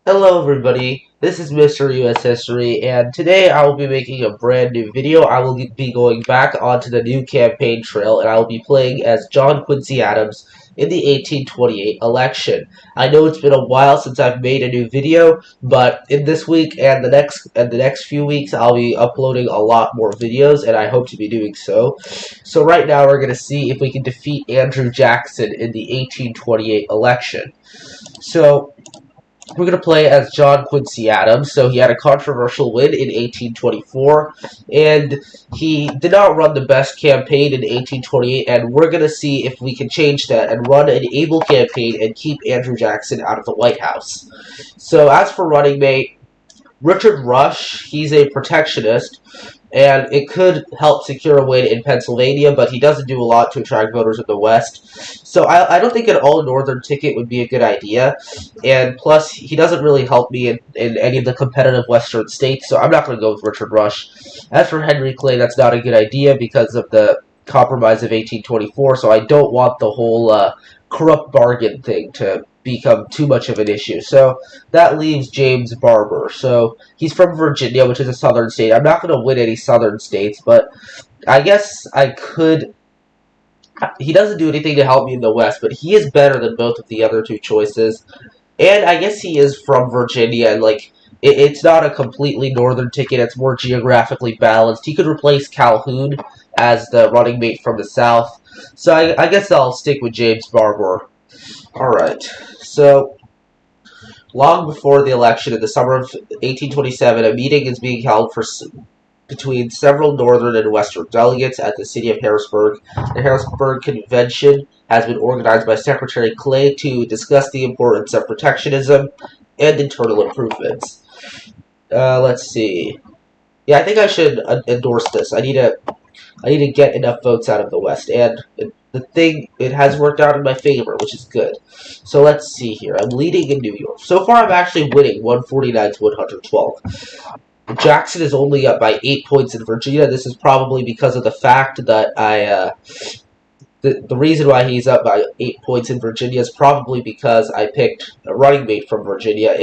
Hello everybody, this is Mr. US History, and today I will be making a brand new video. I will be going back onto the new campaign trail, and I will be playing as John Quincy Adams in the 1828 election. I know it's been a while since I've made a new video, but in this week and the next few weeks, I'll be uploading a lot more videos, and I hope to be doing so. So right now, we're going to see if we can defeat Andrew Jackson in the 1828 election. So we're going to play as John Quincy Adams. So he had a controversial win in 1824, and he did not run the best campaign in 1828, and we're going to see if we can change that and run an able campaign and keep Andrew Jackson out of the White House. So as for running mate, Richard Rush, he's a protectionist, and it could help secure a win in Pennsylvania, but he doesn't do a lot to attract voters in the West. So I don't think an all-northern ticket would be a good idea, and plus, he doesn't really help me in any of the competitive Western states, so I'm not going to go with Richard Rush. As for Henry Clay, that's not a good idea because of the Compromise of 1824, so I don't want the whole corrupt bargain thing to become too much of an issue. So that leaves James Barber. So he's from Virginia, which is a southern state. I'm not going to win any southern states, but I guess I could. He doesn't do anything to help me in the West, but he is better than both of the other two choices. And I guess he is from Virginia, and it's not a completely northern ticket. It's more geographically balanced. He could replace Calhoun as the running mate from the South. So I guess I'll stick with James Barber. Alright, so long before the election in the summer of 1827, a meeting is being held between several northern and western delegates at the city of Harrisburg. The Harrisburg Convention has been organized by Secretary Clay to discuss the importance of protectionism and internal improvements. Let's see. Yeah, I think I should endorse this. I need to get enough votes out of the West, and it has worked out in my favor, which is good. So let's see here. I'm leading in New York. So far, I'm actually winning 149 to 112. Jackson is only up by 8 points in Virginia. This is probably because of the fact that the reason why he's up by 8 points in Virginia is probably because I picked a running mate from Virginia.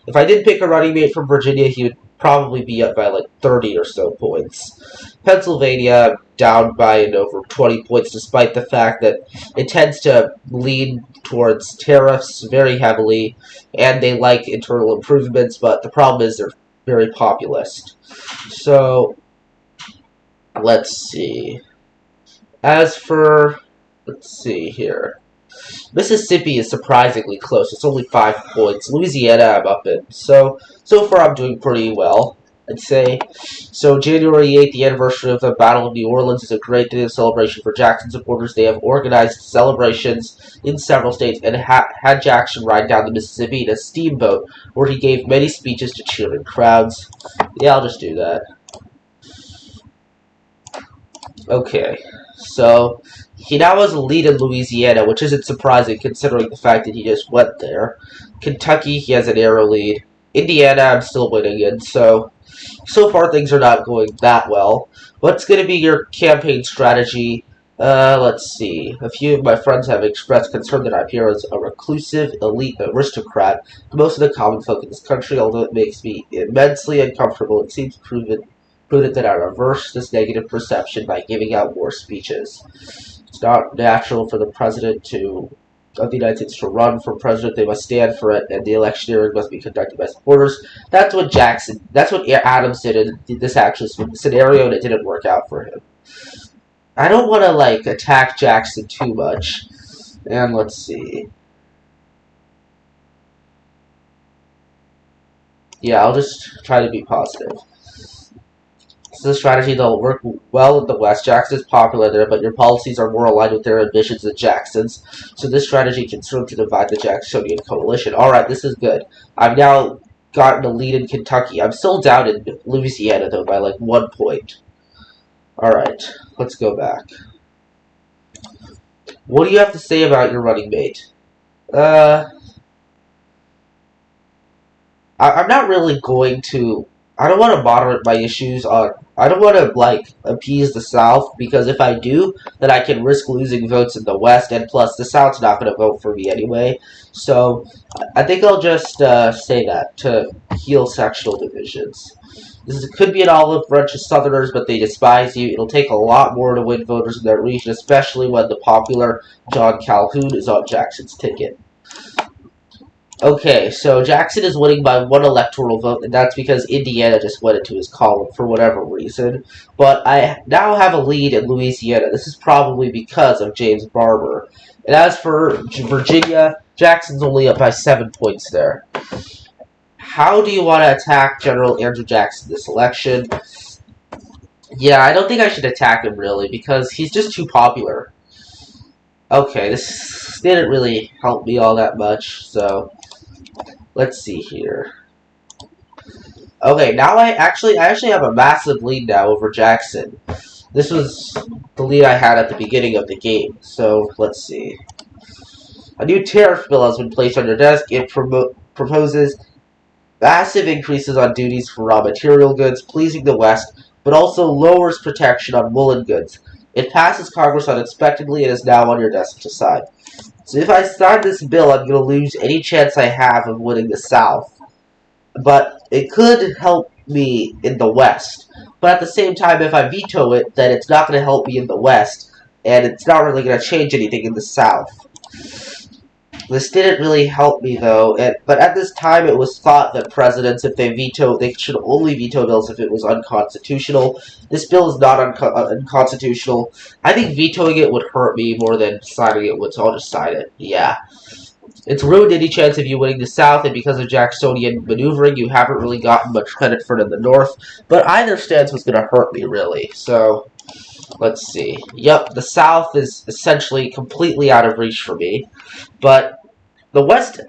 If I didn't pick a running mate from Virginia, he would probably be up by like 30 or so points. Pennsylvania down by over 20 points, despite the fact that it tends to lean towards tariffs very heavily, and they like internal improvements, but the problem is they're very populist. So, let's see. Let's see here. Mississippi is surprisingly close. It's only 5 points. Louisiana I'm up in. So far I'm doing pretty well, I'd say. So January 8th, the anniversary of the Battle of New Orleans, is a great day of celebration for Jackson supporters. They have organized celebrations in several states and had Jackson ride down the Mississippi in a steamboat where he gave many speeches to cheering crowds. Yeah, I'll just do that. Okay, so he now has a lead in Louisiana, which isn't surprising considering the fact that he just went there. Kentucky, he has an arrow lead. Indiana, I'm still winning in, so far things are not going that well. What's going to be your campaign strategy? Let's see. A few of my friends have expressed concern that I appear as a reclusive, elite aristocrat to most of the common folk in this country, although it makes me immensely uncomfortable. It seems prudent that I reverse this negative perception by giving out more speeches. It's not natural for the president of the United States to run for president. They must stand for it, and the electioneering must be conducted by supporters. That's what Adams did in this actual scenario, and it didn't work out for him. I don't want to, attack Jackson too much. And let's see. Yeah, I'll just try to be positive. This is a strategy that will work well in the West. Jackson is popular there, but your policies are more aligned with their ambitions than Jackson's. So this strategy can serve to divide the Jacksonian coalition. Alright, this is good. I've now gotten a lead in Kentucky. I'm still down in Louisiana, though, by 1 point. Alright, let's go back. What do you have to say about your running mate? I'm not really going to... I don't want to moderate my issues on. I don't want to like appease the South because if I do, then I can risk losing votes in the West, and plus the South's not going to vote for me anyway. So I think I'll just say that to heal sectional divisions. Could be an olive branch of Southerners, but they despise you. It'll take a lot more to win voters in that region, especially when the popular John Calhoun is on Jackson's ticket. Okay, so Jackson is winning by one electoral vote, and that's because Indiana just went into his column for whatever reason. But I now have a lead in Louisiana. This is probably because of James Barber. And as for Virginia, Jackson's only up by 7 points there. How do you want to attack General Andrew Jackson this election? Yeah, I don't think I should attack him, really, because he's just too popular. Okay, this didn't really help me all that much, so let's see here. Okay, now I actually have a massive lead now over Jackson. This was the lead I had at the beginning of the game, so let's see. A new tariff bill has been placed on your desk. It proposes massive increases on duties for raw material goods, pleasing the West, but also lowers protection on woolen goods. It passes Congress unexpectedly and is now on your desk to sign. So if I sign this bill, I'm going to lose any chance I have of winning the South. But it could help me in the West. But at the same time, if I veto it, then it's not going to help me in the West, and it's not really going to change anything in the South. This didn't really help me, though, but at this time it was thought that presidents, if they veto, they should only veto bills if it was unconstitutional. This bill is not unconstitutional. I think vetoing it would hurt me more than signing it would, so I'll just sign it. Yeah. It's ruined any chance of you winning the South, and because of Jacksonian maneuvering, you haven't really gotten much credit for it in the North, but either stance was going to hurt me, really, so let's see. Yep, the South is essentially completely out of reach for me, but the West,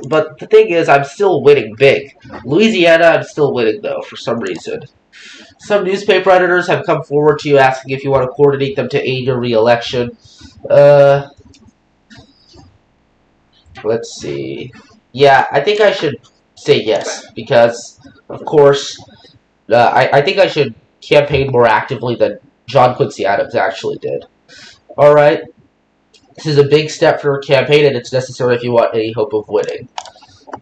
but the thing is, I'm still winning big. Louisiana, I'm still winning, though, for some reason. Some newspaper editors have come forward to you asking if you want to coordinate them to aid your re-election. Let's see. Yeah, I think I should say yes, because, of course, I think I should campaign more actively than John Quincy Adams actually did. Alright. This is a big step for your campaign, and it's necessary if you want any hope of winning.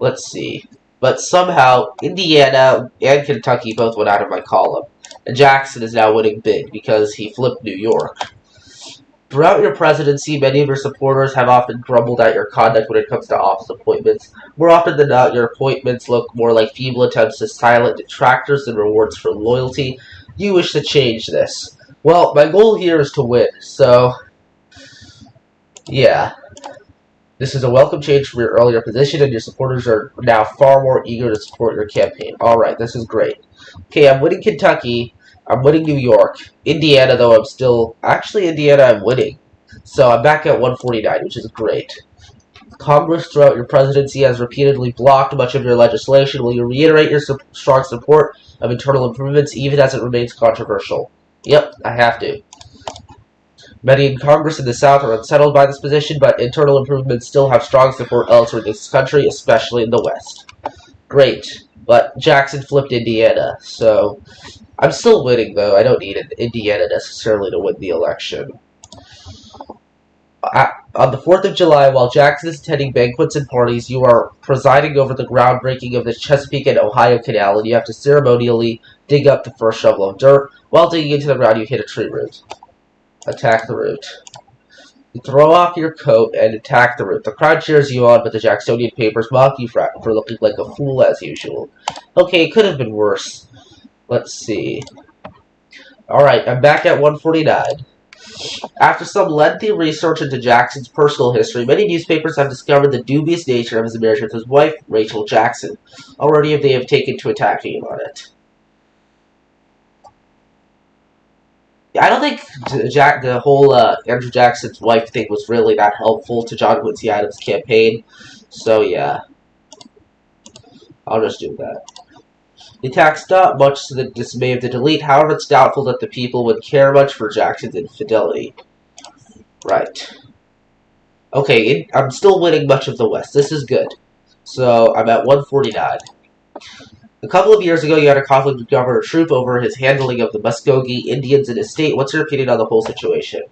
Let's see. But somehow, Indiana and Kentucky both went out of my column. And Jackson is now winning big, because he flipped New York. Throughout your presidency, many of your supporters have often grumbled at your conduct when it comes to office appointments. More often than not, your appointments look more like feeble attempts to silent detractors than rewards for loyalty. You wish to change this. Well, my goal here is to win, so yeah. This is a welcome change from your earlier position, and your supporters are now far more eager to support your campaign. Alright, this is great. Okay, I'm winning Kentucky. I'm winning New York. Indiana, though, I'm still... Actually, Indiana, I'm winning. So I'm back at 149, which is great. Congress, throughout your presidency, has repeatedly blocked much of your legislation. Will you reiterate your strong support of internal improvements, even as it remains controversial? Yep, I have to. Many in Congress in the South are unsettled by this position, but internal improvements still have strong support elsewhere in this country, especially in the West. Great. But Jackson flipped Indiana, so I'm still winning, though. I don't need Indiana necessarily to win the election. On the 4th of July, while Jackson is attending banquets and parties, you are presiding over the groundbreaking of the Chesapeake and Ohio Canal, and you have to ceremonially dig up the first shovel of dirt. While digging into the ground, you hit a tree root. Attack the root. You throw off your coat and attack the root. The crowd cheers you on, but the Jacksonian papers mock you for looking like a fool as usual. Okay, it could have been worse. Let's see. Alright, I'm back at 149. After some lengthy research into Jackson's personal history, many newspapers have discovered the dubious nature of his marriage with his wife, Rachel Jackson. Already they have taken to attacking him on it. I don't think the whole Andrew Jackson's wife thing was really that helpful to John Quincy Adams' campaign. So, yeah. I'll just do that. The attack stopped, much to the dismay of the elite. However, it's doubtful that the people would care much for Jackson's infidelity. Right. Okay, I'm still winning much of the West. This is good. So, I'm at 149. A couple of years ago, you had a conflict with Governor Troop over his handling of the Muskogee Indians in his state. What's your opinion on the whole situation?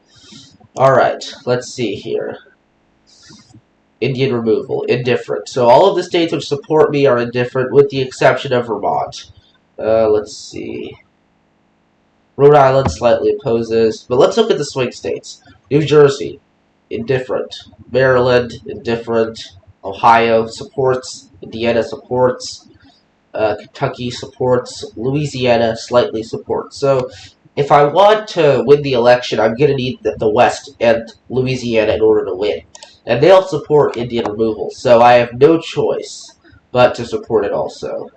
Alright, let's see here. Indian removal. Indifferent. So all of the states which support me are indifferent, with the exception of Vermont. Let's see. Rhode Island slightly opposes. But let's look at the swing states. New Jersey, indifferent. Maryland, indifferent. Ohio supports. Indiana supports. Kentucky supports. Louisiana slightly supports. So if I want to win the election, I'm going to need the West and Louisiana in order to win. And they all support Indian removal, so I have no choice but to support it also.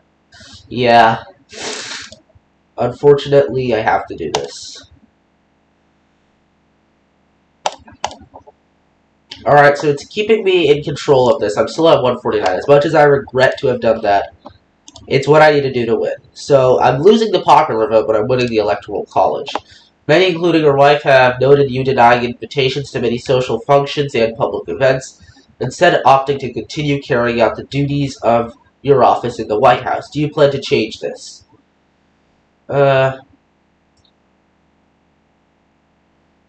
Yeah. Unfortunately, I have to do this. Alright, so it's keeping me in control of this. I'm still at 149. As much as I regret to have done that, it's what I need to do to win. So I'm losing the popular vote, but I'm winning the Electoral College. Many, including her wife, have noted you denying invitations to many social functions and public events, instead opting to continue carrying out the duties of your office in the White House. Do you plan to change this? Yeah,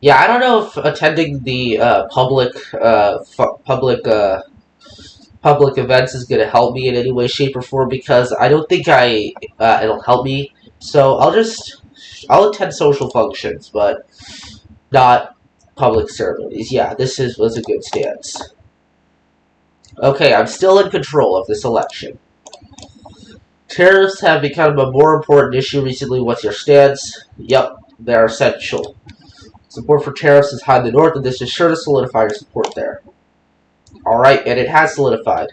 I don't know if attending the public events is going to help me in any way, shape, or form, because I don't think it'll help me. So I'll attend social functions, but not public ceremonies. Yeah, was a good stance. Okay, I'm still in control of this election. Tariffs have become a more important issue recently. What's your stance? Yep, they're essential. Support for tariffs is high in the north, and this is sure to solidify your support there. Alright, and it has solidified.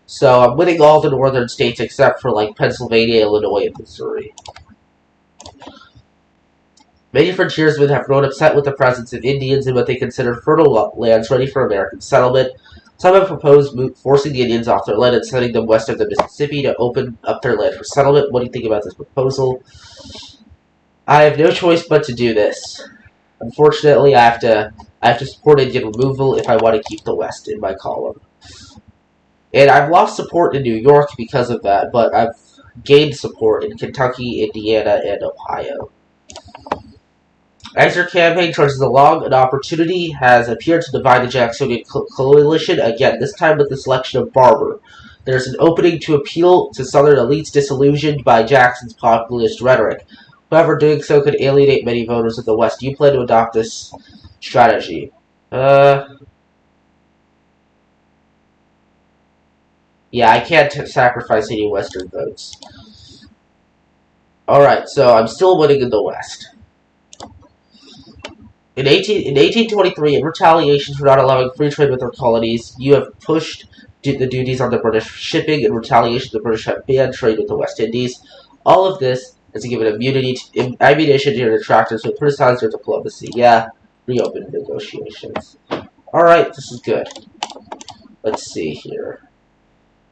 So I'm winning all the northern states except for, like, Pennsylvania, Illinois, and Missouri. Many frontiersmen have grown upset with the presence of Indians in what they consider fertile lands ready for American settlement. Some have proposed forcing the Indians off their land and sending them west of the Mississippi to open up their land for settlement. What do you think about this proposal? I have no choice but to do this. Unfortunately, I have to support Indian removal if I want to keep the West in my column. And I've lost support in New York because of that, but I've gained support in Kentucky, Indiana, and Ohio. As your campaign trudges along, an opportunity has appeared to divide the Jacksonian coalition again, this time with the selection of Barber. There's an opening to appeal to Southern elites disillusioned by Jackson's populist rhetoric. However, doing so could alienate many voters of the West. Do you plan to adopt this strategy? Yeah, I can't sacrifice any Western votes. Alright, so I'm still winning in the West. In 1823, in retaliation for not allowing free trade with their colonies, you have pushed the duties on the British shipping. In retaliation, the British have banned trade with the West Indies. All of this has given ammunition to your detractors who criticize your diplomacy. Yeah, reopen negotiations. Alright, this is good. Let's see here.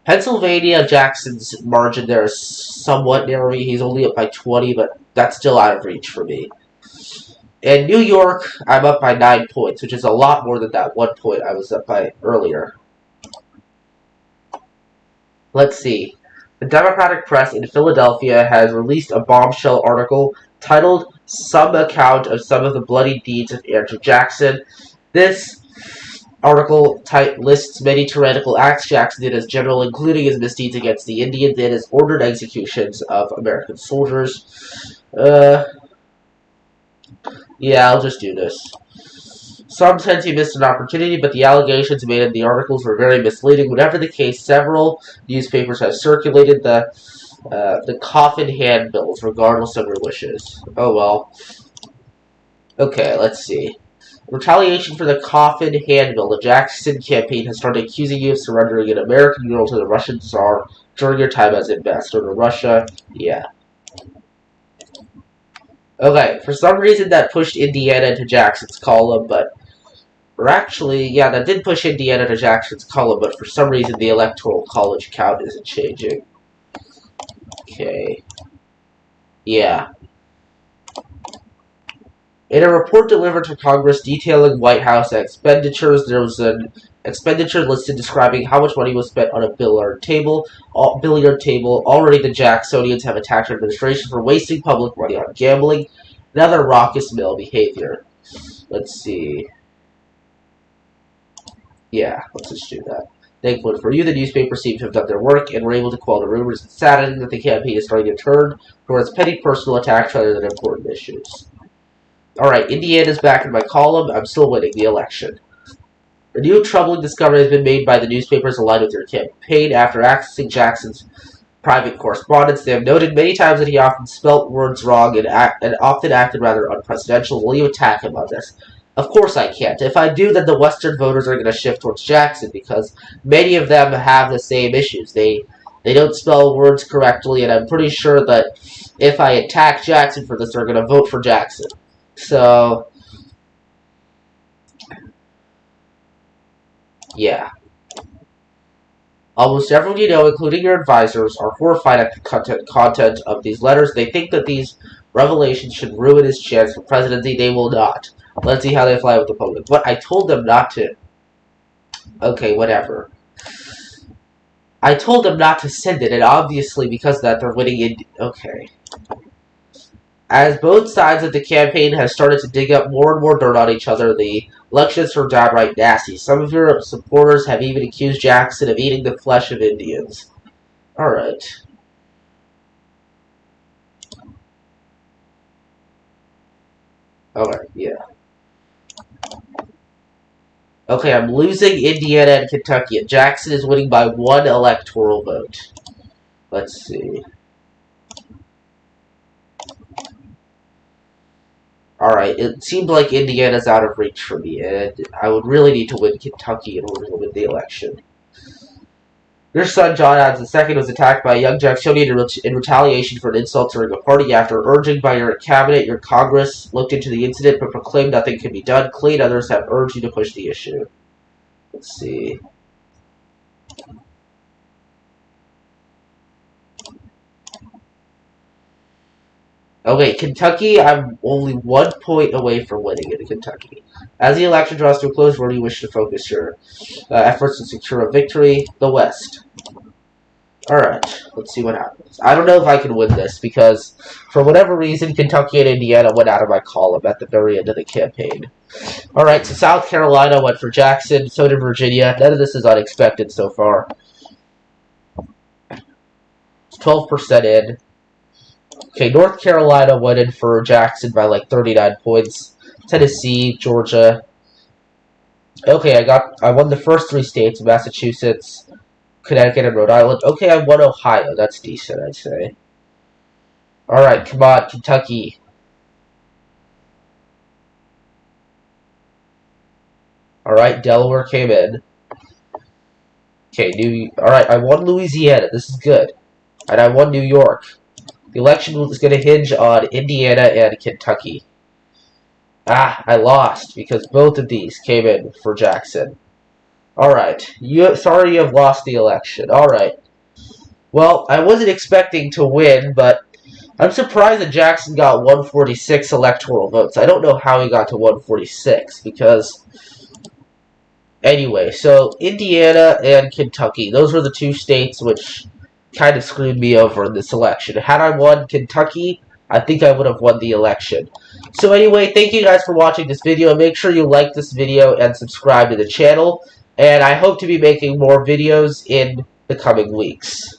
Pennsylvania, Jackson's margin there is somewhat narrow. He's only up by 20, but that's still out of reach for me. In New York, I'm up by 9 points, which is a lot more than that 1 point I was up by earlier. Let's see. The Democratic press in Philadelphia has released a bombshell article titled "Some Account of Some of the Bloody Deeds of Andrew Jackson." This article lists many tyrannical acts Jackson did as general, including his misdeeds against the Indians and his ordered executions of American soldiers. Yeah, I'll just do this. Some sense he missed an opportunity, but the allegations made in the articles were very misleading. Whatever the case, several newspapers have circulated the coffin handbills, regardless of your wishes. Oh well. Okay, let's see. Retaliation for the coffin handbill. The Jackson campaign has started accusing you of surrendering an American girl to the Russian Tsar during your time as ambassador to Russia. Yeah. Okay, for some reason that pushed Indiana to Jackson's column, but... Or actually, yeah, that did push Indiana to Jackson's column, but for some reason the Electoral College count isn't changing. Okay. Yeah. In a report delivered to Congress detailing White House expenditures, there was an expenditure listed describing how much money was spent on a billiard table. Already, the Jacksonians have attacked administration for wasting public money on gambling and other raucous male behavior. Let's see. Yeah, let's just do that. Thankfully for you, the newspapers seem to have done their work and were able to quell the rumors and saddening that the campaign is starting to turn towards petty personal attacks rather than important issues. Alright, Indiana's back in my column. I'm still winning the election. A new troubling discovery has been made by the newspapers aligned with your campaign after accessing Jackson's private correspondence. They have noted many times that he often spelt words wrong and often acted rather unpresidential. Will you attack him on this? Of course I can't. If I do, then the Western voters are going to shift towards Jackson because many of them have the same issues. They don't spell words correctly, and I'm pretty sure that if I attack Jackson for this, they're going to vote for Jackson. So, yeah. Almost everyone you know, including your advisors, are horrified at the content of these letters. They think that these revelations should ruin his chance for presidency. They will not. Let's see how they fly with the public. But I told them not to. Okay, whatever. I told them not to send it, and obviously because of that, they're winning in... Okay. As both sides of the campaign have started to dig up more and more dirt on each other, the elections are downright nasty. Some of your supporters have even accused Jackson of eating the flesh of Indians. Alright. Alright, yeah. Okay, I'm losing Indiana and Kentucky, and Jackson is winning by 1 electoral vote. Let's see. Alright, it seems like Indiana's out of reach for me, and I would really need to win Kentucky in order to win the election. Your son, John Adams II, was attacked by a young Jacksonian in retaliation for an insult during a party. After urging by your cabinet, your Congress looked into the incident but proclaimed nothing could be done. Clay and others have urged you to push the issue. Let's see. Okay, Kentucky, I'm only 1 point away from winning in Kentucky. As the election draws to a close, where do you wish to focus your efforts to secure a victory? The West. Alright, let's see what happens. I don't know if I can win this, because for whatever reason, Kentucky and Indiana went out of my column at the very end of the campaign. Alright, so South Carolina went for Jackson, so did Virginia. None of this is unexpected so far. It's 12% in. Okay, North Carolina went in for Jackson by like 39 points. Tennessee, Georgia. Okay, I won the first 3 states, Massachusetts, Connecticut, and Rhode Island. Okay, I won Ohio. That's decent, I'd say. Alright, come on, Kentucky. Alright, Delaware came in. Okay, alright, I won Louisiana. This is good. And I won New York. The election was going to hinge on Indiana and Kentucky. Ah, I lost because both of these came in for Jackson. Alright, sorry you have lost the election. Alright. Well, I wasn't expecting to win, but I'm surprised that Jackson got 146 electoral votes. I don't know how he got to 146 because... Anyway, so Indiana and Kentucky, those were the 2 states which kind of screwed me over in this election. Had I won Kentucky, I think I would have won the election. So anyway, thank you guys for watching this video. Make sure you like this video and subscribe to the channel. And I hope to be making more videos in the coming weeks.